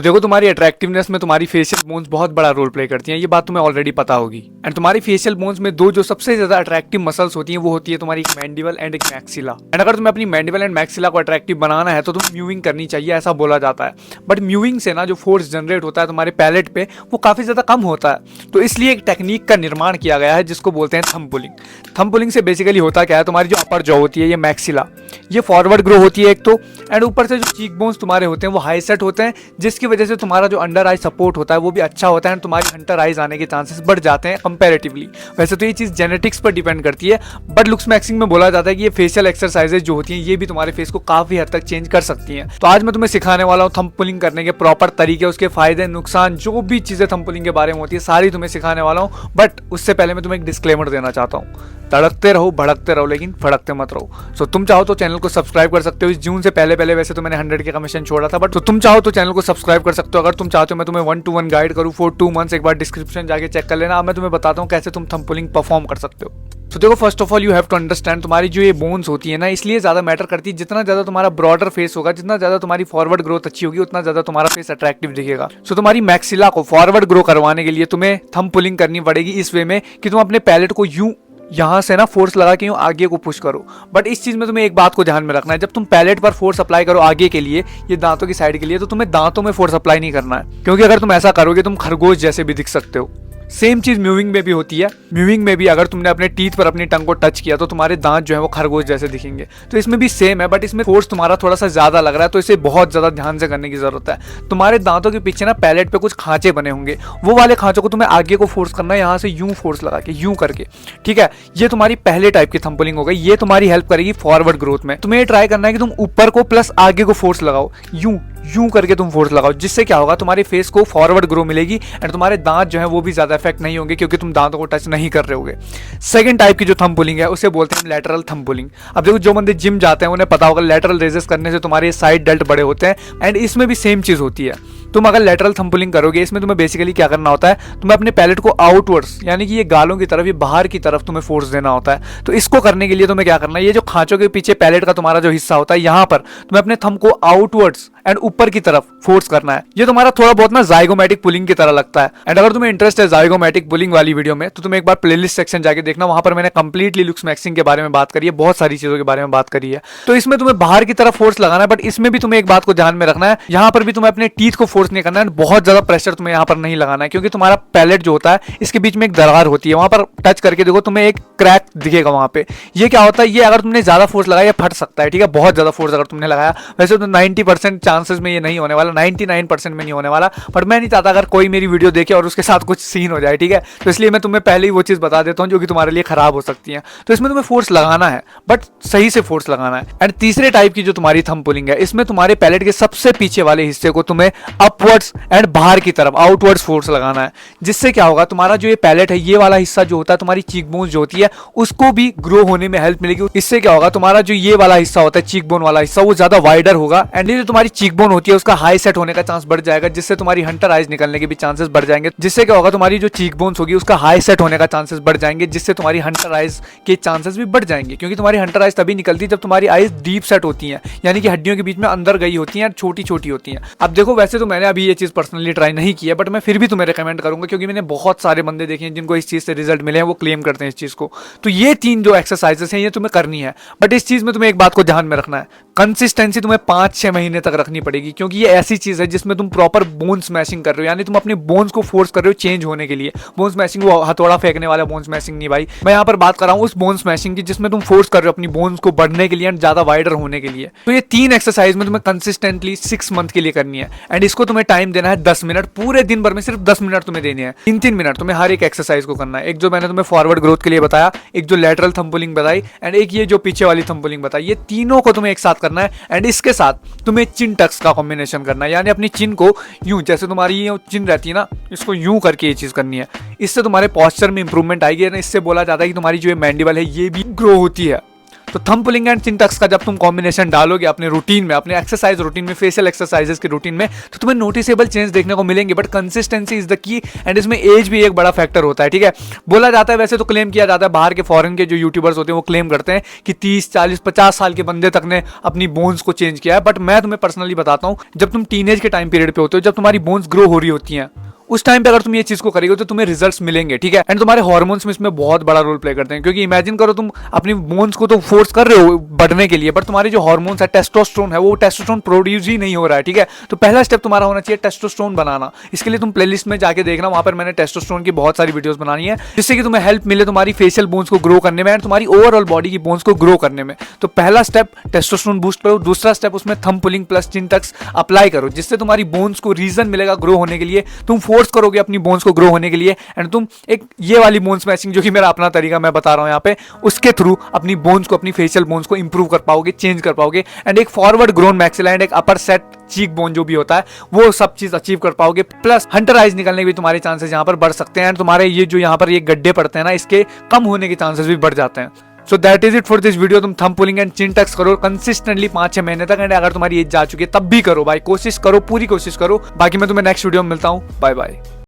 तो देखो, तुम्हारी अट्रैक्टिवनेस में तुम्हारी फेशियल बोन्स बहुत बड़ा रोल प्ले करती हैं, ये बात तुम्हें ऑलरेडी पता होगी। एंड तुम्हारी फेशियल बोन्स में दो जो सबसे ज्यादा अट्रैक्टिव मसल्स होती हैं वो होती है तुम्हारी मैंडिबल एंड एक मैक्सिला। एंड अगर तुम्हें अपनी मैंडिबल एंड मैक्सिला को अट्रैक्टिव बनाना है तो तुम म्यूइंग करनी चाहिए, ऐसा बोला जाता है। बट म्यूइंग से ना जो फोर्स जनरेट होता है तुम्हारे पैलेट पे वो काफी ज्यादा कम होता है। तो इसलिए एक टेक्निक का निर्माण किया गया है जिसको बोलते हैं थंब पुलिंग। थंब पुलिंग से बेसिकली होता क्या है, तुम्हारी जो अपर जॉ होती है ये मैक्सिला, ये फॉरवर्ड ग्रो होती है एक तो, एंड ऊपर से जो चीक बोन्स तुम्हारे होते हैं वो हाई सेट होते हैं, जिसकी वजह से तुम्हारा जो अंडर आई सपोर्ट होता है वो भी अच्छा होता है एंड तुम्हारी हंटर आईज आने के चांसेस बढ़ जाते हैं कंपैरेटिवली। वैसे तो ये चीज़ जेनेटिक्स पर डिपेंड करती है, बट लुक्स मैक्सिंग में बोला जाता है कि ये फेशियल एक्सरसाइजेज जो होती हैं ये भी तुम्हारे फेस को काफी हद तक चेंज कर सकती हैं। तो आज मैं तुम्हें सिखाने वाला हूँ थंब पुलिंग करने के प्रॉपर तरीके, उसके फायदे नुकसान, जो भी चीजें थंब पुलिंग के बारे में होती है सारी तुम्हें सिखाने वाला हूँ। बट उससे पहले मैं तुम्हें एक डिस्क्लेमर देना चाहता हूँ, तड़कते रहो भड़कते रहो लेकिन फड़कते मत रहो। सो तुम चाहो तो चैनल को सब्सक्राइब कर सकते हो। इस जून से पहले वैसे तो मैंने 100 के कमीशन छोड़ा था, बट तो तुम चाहो तो चैनल को सब्सक्राइब कर सकते हो। अगर तुम चाहते हो मैं तुम्हें 1-to-1 गाइड करूँ फॉर 2 मंथ्स, एक बार डिस्क्रिप्शन जाके चेक कर लेना। अब मैं तुम्हें बताता हूँ कैसे तुम थंब पुलिंग परफॉर्म कर सकते हो। तो देखो, first of all you have to understand, तुम्हारी जो ये बोन्स होती है ना इसलिए ज्यादा मैटर करती है। जितना ज्यादा तुम्हारा ब्रॉडर फेस होगा, जितना ज्यादा तुम्हारी फॉरवर्ड ग्रोथ अच्छी होगी, उतना ज्यादा तुम्हारा फेस अट्रैक्टिव दिखेगा। सो तुम्हारी मैक्सिला को फॉरवर्ड ग्रो करवाने के लिए तुम्हें थंब पुलिंग करनी पड़ेगी इस वे में कि तुम अपने पैलेट को यूं यहाँ से ना फोर्स लगा के यूं आगे को पुश करो। बट इस चीज में तुम्हें एक बात को ध्यान में रखना है, जब तुम पैलेट पर फोर्स अप्लाई करो आगे के लिए, ये दांतों की साइड के लिए, तो तुम्हें दांतों में फोर्स अप्लाई नहीं करना है, क्योंकि अगर तुम ऐसा करोगे तुम खरगोश जैसे भी दिख सकते हो। सेम चीज म्यूविंग में भी होती है। म्यूविंग में भी अगर तुमने अपने टीथ पर अपनी टंग को टच किया तो तुम्हारे दांत जो है वो खरगोश जैसे दिखेंगे। तो इसमें भी सेम है, बट इसमें फोर्स तुम्हारा थोड़ा सा ज्यादा लग रहा है, तो इसे बहुत ज्यादा ध्यान से करने की जरूरत है। तुम्हारे दांतों के पीछे ना पैलेट पे कुछ खांचे बने होंगे, वो वाले खांचों को तुम्हें आगे को फोर्स करना है, यहाँ से यूं फोर्स लगा के, यूं करके। ठीक है, ये तुम्हारी पहले टाइप की थंब पुलिंग हो गई। ये तुम्हारी हेल्प करेगी फॉरवर्ड ग्रोथ में। तुम्हें ट्राई करना है कि तुम ऊपर को प्लस आगे को फोर्स लगाओ, यूं यूं करके तुम फोर्स लगाओ, जिससे क्या होगा तुम्हारे फेस को फॉरवर्ड ग्रो मिलेगी एंड तुम्हारे दांत जो है वो भी ज्यादा इफेक्ट नहीं होंगे, क्योंकि तुम दांतों को टच नहीं कर रहे होगे। सेकंड टाइप की जो थंब पुलिंग है उसे बोलते हैं लैटरल थंब पुलिंग। अब देखो, जो बंदे जिम जाते हैं उन्हें पता होगा लैटरल रेजेस करने से तुम्हारे साइड डेल्ट बड़े होते हैं, एंड इसमें भी सेम चीज होती है। तुम अगर लैटरल थंब पुलिंग करोगे, इसमें तुम्हें बेसिकली क्या करना होता है, तुम्हें अपने पैलेट को आउटवर्ड्स यानी कि ये गालों की तरफ, ये बाहर की तरफ तुम्हें फोर्स देना होता है। तो इसको करने के लिए तुम्हें क्या करना है, ये जो खांचों के पीछे पैलेट का तुम्हारा जो हिस्सा होता है, यहाँ पर तुम्हें अपने थंब को आउटवर्ड्स एंड ऊपर की तरफ फोर्स करना है। ये तुम्हारा थोड़ा बहुत ना जाइगोमैटिक पुलिंग की तरह लगता है। एंड अगर तुम्हें इंटरेस्ट है जाइगोमैटिक पुलिंग वाली वीडियो में, तो तुम एक बार प्लेलिस्ट सेक्शन जाके देखना, वहां पर मैंने कंप्लीटली लुक्स मैक्सिंग के बारे में बात करी है, बहुत सारी चीजों के बारे में बात करी है। तो इसमें तुम्हें बाहर की तरफ फोर्स लगाना है, बट इसमें भी तुम्हें एक बात को ध्यान में रखना है, यहाँ पर भी तुम्हें अपने टीथ को फोर्स नहीं करना है, बहुत ज्यादा प्रेशर तुम्हें यहाँ पर नहीं लगाना है, क्योंकि तुम्हारा पैलेट जो होता है इसके बीच में एक दरार होती है, वहां पर टच करके देखो तुम्हें एक क्रैक दिखेगा वहां पे। ये क्या होता है, ये अगर तुमने ज्यादा फोर्स लगाया ये फट सकता है। ठीक है, बहुत ज्यादा फोर्स अगर तुमने लगाया, वैसे तो 90% चांसेस में ये नहीं होने वाला, 99% में नहीं होने वाला, बट मैं नहीं चाहता अगर कोई मेरी वीडियो देखे और उसके साथ कुछ सीन हो जाए। ठीक है, तो इसलिए मैं तुम्हें पहले ही वो चीज बता देता हूँ जो कि तुम्हारे लिए खराब हो सकती है। तो इसमें तुम्हें फोर्स लगाना है, बट सही से फोर्स लगाना है। एंड तीसरे टाइप की जो तुम्हारी थंब पुलिंग है, इसमें तुम्हारे पैलेट के सबसे पीछे वाले हिस्से को तुम्हें अपवर्ड्स एंड बाहर की तरफ आउटवर्ड्स फोर्स लगाना है, जिससे क्या होगा, तुम्हारा जो ये पैलेट है, ये वाला हिस्सा जो होता है, तुम्हारी चीक बोन जो होती है उसको भी ग्रो होने में हेल्प मिलेगी। इससे क्या होगा, तुम्हारा जो ये वाला हिस्सा होता है, चीक बोन वाला हिस्सा, वो ज्यादा वाइडर होगा, एंड ये जो तुम्हारी चीक बोन होती है उसका हाई सेट होने का चांस बढ़ जाएगा, जिससे तुम्हारी हंटर आइज निकलने के भी चांसेस बढ़ जाएंगे। जिससे क्या होगा, तुम्हारी जो चीक बोन्स होगी उसका हाई सेट होने का चांसेस बढ़ जाएंगे, जिससे तुम्हारी हंटर आइज के चांसेस भी बढ़ जाएंगे, क्योंकि तुम्हारी हंटर आइज तभी निकलती है जब तुम्हारी आइज डीप सेट होती हैं, यानी कि हड्डियों के बीच में अंदर गई होती हैं, छोटी छोटी होती हैं। अब देखो, वैसे तो मैंने अभी ये चीज पर्सनली ट्राई नहीं की है, बट मैं फिर भी तुम्हें रिकमेंड करूंगा, क्योंकि मैंने बहुत सारे बंदे देखे हैं जिनको इस चीज से रिजल्ट मिले हैं, वो क्लेम करते हैं इस चीज को। तो ये 3 जो एक्सरसाइजेस हैं ये तुम्हें करनी है, बट इस चीज में तुम्हें एक बात को ध्यान में रखना है, कंसिस्टेंसी तुम्हें 5-6 महीने तक रखनी पड़ेगी, क्योंकि ये ऐसी चीज है जिसमें तुम प्रॉपर बोन स्मैशिंग कर रहे हो, यानी तुम अपने बोन्स को फोर्स कर रहे हो चेंज होने के लिए। बोन स्मैशिंग वो हथौड़ा फेंकने वाला बोन स्मैशिंग नहीं भाई, मैं यहाँ पर बात कर रहा हूँ उस बोन स्मैशिंग की जिसमें तुम फोर्स कर रहे हो अपनी बोन्स को बढ़ने के लिए एंड ज्यादा वाइडर होने के लिए। तो ये 3 एक्सरसाइज में तुम्हें कंसिस्टेंटली 6 मंथ के लिए करनी है, एंड इसको तुम्हें टाइम देना है 10 मिनट, पूरे दिन भर में सिर्फ 10 मिनट तुम्हें देने हैं। 3-3 मिनट तुम्हें हर एक एक्सरसाइज को करना है। एक जो मैंने तुम्हें फॉरवर्ड ग्रोथ के लिए बताया, एक जो लैटरल थंब पुलिंग बताई, एंड एक ये जो पीछे वाली थंब पुलिंग बताई, ये तीनों को तुम्हें एक साथ करना है। एंड इसके साथ तुम्हें चिन टक्स का कॉम्बिनेशन करना है, यानी अपनी चिन को यूं, जैसे तुम्हारी ये चिन रहती है ना, इसको यूं करके ये चीज करनी है। इससे तुम्हारे पॉस्चर में इंप्रूवमेंट आएगी, इससे बोला जाता है कि तुम्हारी जो मैंडिबल है ये भी ग्रो होती है। तो thumb pulling and chin tucks का जब तुम कॉम्बिनेशन डालोगे अपने रूटीन में, अपने एक्सरसाइज रूटीन में, फेशियल एक्सरसाइजेस के रूटीन में, तो तुम्हें नोटिसेबल चेंज देखने को मिलेंगे। But consistency is the key and इसमें एज भी एक बड़ा फैक्टर होता है। ठीक है, बोला जाता है, वैसे तो क्लेम किया जाता है, बाहर के फॉरेन के जो यूट्यूबर्स होते हैं वो क्लेम करते हैं कि 30, 40, 50 साल के बंदे तक ने अपनी बोन्स को चेंज किया है। बट मैं तुम्हें पर्सनली बताता हूं, जब तुम टीनेज के टाइम पीरियड पे होते हो, जब तुम्हारी बोन्स ग्रो हो रही होती हैं, उस टाइम पे अगर तुम ये चीज को करोगे तो तुम्हें रिजल्ट्स मिलेंगे। ठीक है, एंड तुम्हारे हार्मोन्स में इसमें बहुत बड़ा रोल प्ले करते हैं, क्योंकि इमेजिन करो तुम अपनी बोन्स को तो फोर्स कर रहे हो बढ़ने के लिए, बट तुम्हारे जो हार्मोन्स है, टेस्टोस्टेरोन है, वो टेस्टोस्टेरोन प्रोड्यूस ही नहीं हो रहा है। ठीक है, तो पहला स्टेप तुम्हारा होना चाहिए टेस्टोस्टेरोन बनाना। इसके लिए तुम प्लेलिस्ट में जाके देखना, वहां पर मैंने टेस्टोस्टेरोन की बहुत सारी वीडियोस बनानी है, जिससे कि तुम्हें हेल्प मिले तुम्हारी फेशियल बोन्स को ग्रो करने में एंड तुम्हारी ओवरऑल बॉडी की बोन्स को ग्रो करने में। तो पहला स्टेप टेस्टोस्टेरोन बूस्ट करो। दूसरा स्टेप उसमें थंब पुलिंग प्लस चिन टक्स अप्लाई करो, जिससे तुम्हारी बोन्स को रीजन मिलेगा ग्रो होने के लिए। तुम फोर्स करोगे अपनी बोन्स को ग्रो होने के लिए एंड तुम एक ये वाली बोन स्मैशिंग, जो कि मेरा अपना तरीका मैं बता रहा हूं यहाँ पे, उसके थ्रू अपनी बोन्स को, अपनी फेशियल बोन्स को इंप्रूव कर पाओगे, चेंज कर पाओगे एंड एक फॉरवर्ड ग्रोन मैक्सिला एंड एक अपर सेट चीक बोन जो भी होता है वो सब चीज अचीव कर पाओगे। प्लस हंटर आइज निकलने के भी तुम्हारे चांसेस यहाँ पर बढ़ सकते हैं एंड तुम्हारे ये जो यहाँ पर ये गड्ढे पड़ते हैं ना, इसके कम होने के चांसेस भी बढ़ जाते हैं। So that is it for this video. तुम thumb pulling and chin tucks करो कंसिस्टेंटली 5-6 महीने तक, एंड अगर तुम्हारी एज जा चुकी है तब भी करो भाई, कोशिश करो, पूरी कोशिश करो। बाकी मैं तुम्हें नेक्स्ट वीडियो में मिलता हूँ। Bye bye.